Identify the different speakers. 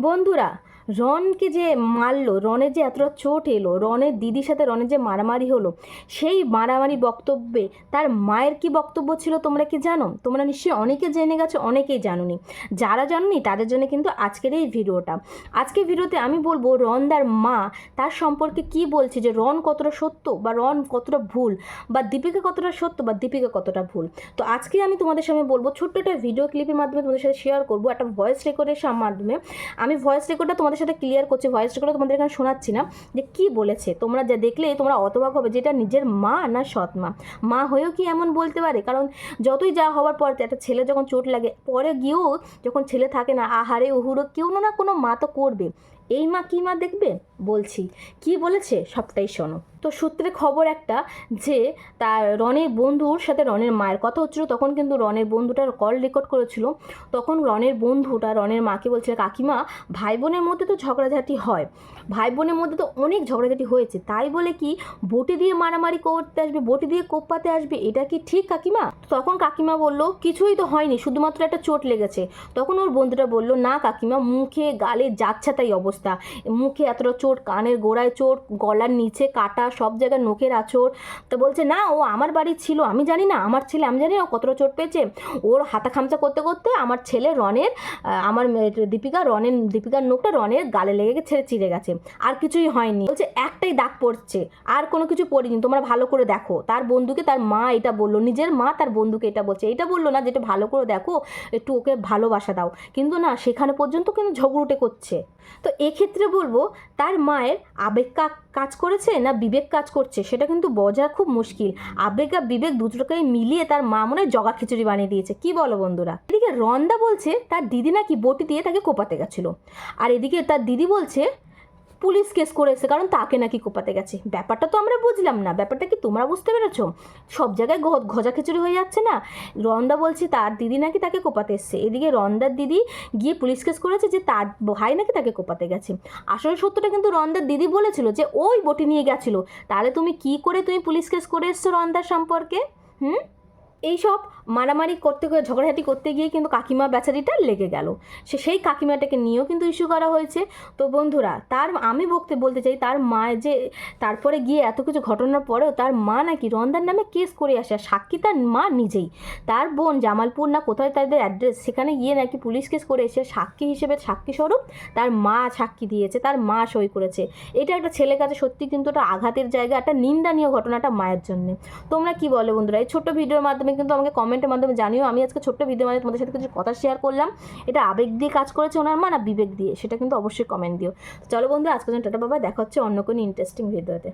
Speaker 1: বন্ধুরা, রনকে যে মারলো, রনের যে এতটা চোট এলো, রনের দিদির সাথে রনের যে মারামারি হলো, সেই মারামারি বক্তব্যে তার মায়ের কি বক্তব্য ছিল তোমরা কি জানো? তোমরা নিশ্চয়ই অনেকে জেনে গেছো, অনেকেই জানোনি। যারা জানোনি তাদের জন্য কিন্তু আজকের এই ভিডিওটা। আজকের ভিডিওতে আমি বলবো রনদার মা তার সম্পর্কে কি বলছে, যে রন কতটা সত্য বা রন কতটা ভুল, বা দীপিকা কতটা সত্য বা দীপিকা কতটা ভুল। তো আজকে আমি তোমাদের সামনে বলবো, ছোট্ট একটা ভিডিও ক্লিপের মাধ্যমে তোমাদের সাথে শেয়ার করবো, একটা ভয়েস রেকর্ডের মাধ্যমে। আমি ভয়েস রেকর্ডটা তোমাদের সাথে ক্লিয়ার করছি, ভয়েস রেকর্ডটা তোমাদের এখানে শোনাচ্ছি না, যে কি বলেছে। তোমরা যা দেখলে তোমরা অতবাক হবে, যেটা নিজের মা না সৎ মা, মা হয়েও কি এমন বলতে পারে? কারণ যতই যা হওয়ার পর একটা ছেলে যখন চোট লাগে, পরে গিয়েও যখন ছেলে থাকে না, আহারে উহুরো কেউ না কোনো মা তো করবে। এই মা কি মা দেখবে? বলছি কি বলেছে সবটাই শোনো। তো সূত্রে খবর একটা, যে তার রনের বন্ধুর সাথে রনের মায়ের কথা হচ্ছিল, তখন কিন্তু রনের বন্ধুটার কল রেকর্ড করেছিল। তখন রনের বন্ধুটা রনের মাকে বলছিল, কাকিমা ভাই বোনের মধ্যে তো ঝগড়াঝাটি হয়, ভাই বোনের মধ্যে তো অনেক ঝগড়াঝাটি হয়েছে, তাই বলে কি বটি দিয়ে মারামারি করতে আসবে, বটি দিয়ে কোপ্পাতে আসবে, এটা কি ঠিক কাকিমা? তখন কাকিমা বলল, কিছুই তো হয়নি, শুধুমাত্র একটা চোট লেগেছে। তখন ওর বন্ধুটা বলল, না কাকিমা, মুখে গালে যাচ্ছে তাই অবস্থা, মুখে এতটা চোট, কানের গোড়ায় চোট, গলার নিচে কাটা, সব জায়গায় নখের আঁচড়। তো বলছে, না ও আমার বাড়ি ছিল, আমি জানি না, আমার ছেলে আমি জানি না ও কতটা চোট পেয়েছে। ওর হাতা খামচা করতে করতে আমার ছেলে রনের, আমার দীপিকার নোখটা রনের গালে লেগে গেছে, চিড়ে গেছে, আর কিছুই হয়নি। বলছে একটাই দাগ পড়ছে, আর কোনো কিছু পড়িনি, তোমরা ভালো করে দেখো। তার বন্ধুকে তার মা এটা বললো, নিজের মা তার বন্ধুকে এটা বলছে, এটা বললো না যেটা ভালো করে দেখো, একটু ওকে ভালোবাসা দাও, কিন্তু না, সেখানে পর্যন্ত কিন্তু ঝগড়ুটে করছে। তো এক্ষেত্রে বলবো, তার মায়ের আবেগ কাজ করেছে না বিবেক কাজ করছে, সেটা কিন্তু বোঝা খুব মুশকিল। আবেগ আর বিবেক দুটোকেই মিলিয়ে তার মা মনে হয় জগা খিচুড়ি বানিয়ে দিয়েছে। কি বলো বন্ধুরা? এদিকে রন্দা বলছে তার দিদি নাকি বটি দিয়ে তাকে কোপাতে গেছিল, আর এদিকে তার দিদি বলছে পুলিশ কেস করেছে কারণ তাকে নাকি কোপাতে গেছে। ব্যাপারটা তো আমরা বুঝলাম না, ব্যাপারটা কি তোমরা বুঝতে পেরেছো? সব জায়গায় ঘজা খিচুড়ি হয়ে যাচ্ছে না। রন্দা বলছে তার দিদি নাকি তাকে কোপাতে এসছে, এদিকে রন্দার দিদি গিয়ে পুলিশ কেস করেছে যে তার ভাই নাকি তাকে কোপাতে গেছে। আসলে সত্যটা কিন্তু রন্দার দিদি বলেছিল যে ওই বটি নিয়ে গেছিলো। তাহলে তুমি কি করে পুলিশ কেস করে এসছো রন্দার সম্পর্কে? এইসব মারামারি করতে গিয়ে, ঝগড়াঝাটি করতে গিয়ে কিন্তু কাকিমা বেচারিটা লেগে গেল, সেই কাকিমাটাকে নিয়েও কিন্তু ইস্যু করা হয়েছে। তো বন্ধুরা, আমি বলতে চাই, তার মা যে তারপরে গিয়ে এত কিছু ঘটনার পরেও তার মা নাকি রন্দার নামে কেস করে আসে, আর সাক্ষী তার মা নিজেই। তার বোন জামালপুর না কোথায় তাদের অ্যাড্রেস, সেখানে গিয়ে নাকি পুলিশ কেস করে এসে সাক্ষী হিসেবে, সাক্ষী স্বরূপ তার মা সাক্ষী দিয়েছে, তার মা সই করেছে। এটা একটা ছেলের কাছে সত্যি কিন্তু একটা আঘাতের জায়গা, একটা নিন্দানীয় ঘটনাটা মায়ের জন্য। তোমরা কি বলো বন্ধুরা? এই ছোট্ট ভিডিওর মাধ্যমে কিন্তু আমাকে কমেন্টের মাধ্যমে জানিও। আমি আজকে ছোট্ট ভিডিওর মাধ্যমে তোমাদের সাথে কিছু কথা শেয়ার করলাম, এটা আবেগ দিয়ে কাজ করেছে ওনার মা না বিবেক দিয়ে, সেটা কিন্তু অবশ্যই কমেন্ট দিও। চলো বন্ধুরা, আজকের জন্য টাটা, বাবা, দেখা হচ্ছে অন্য কোনো ইন্টারেস্টিং ভিডিওতে।